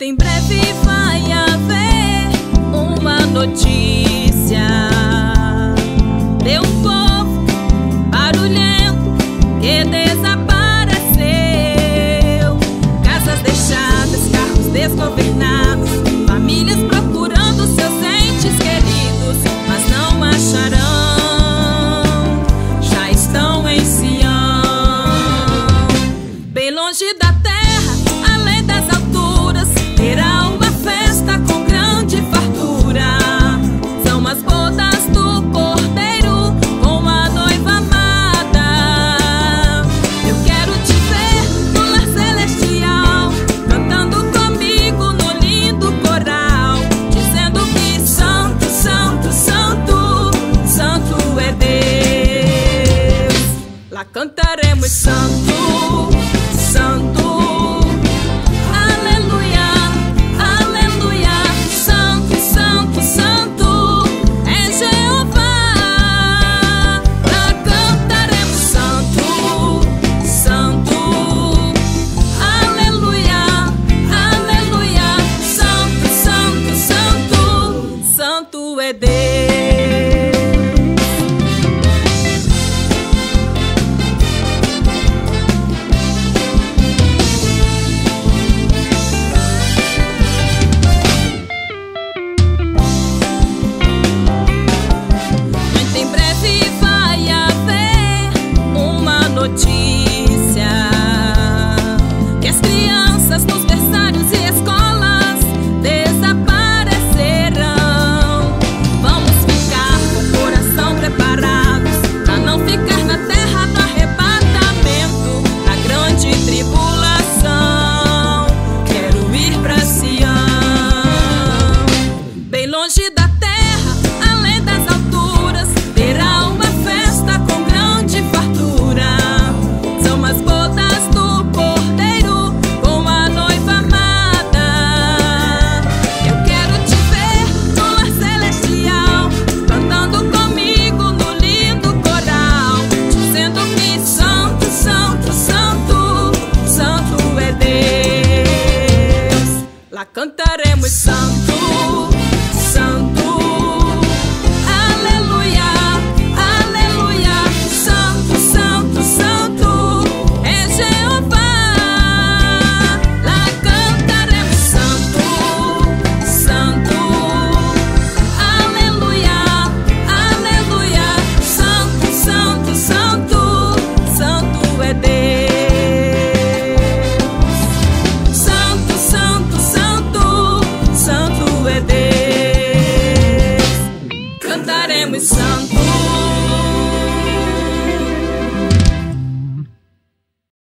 Muito em breve vai haver uma notícia de um povo barulhento que desapareceu. Casas deixadas, carros desgovernados, famílias procurando seus entes queridos, mas não acharão. Já estão em Sião, bem longe da terra, além das alturas, terá uma festa com grande fartura. São as bodas do Cordeiro com a noiva amada. Eu quero te ver no lar celestial, cantando comigo no lindo coral, dizendo que santo, santo, santo, santo é Deus. Lá cantaremos santo, santo. Notícia que as crianças nos berçários e escolas desaparecerão. Vamos ficar com o coração preparados pra não ficar na terra do arrebatamento, na grande tribulação. Quero ir pra Sião, bem longe da terra, além das alturas, terá uma festa com grande fartura. As bodas do Cordeiro com a noiva amada. Eu quero te ver no lar celestial, cantando comigo no lindo coral, dizendo que santo, santo, santo, santo é Deus. Lá cantaremos santo, santo. Cantaremos santo.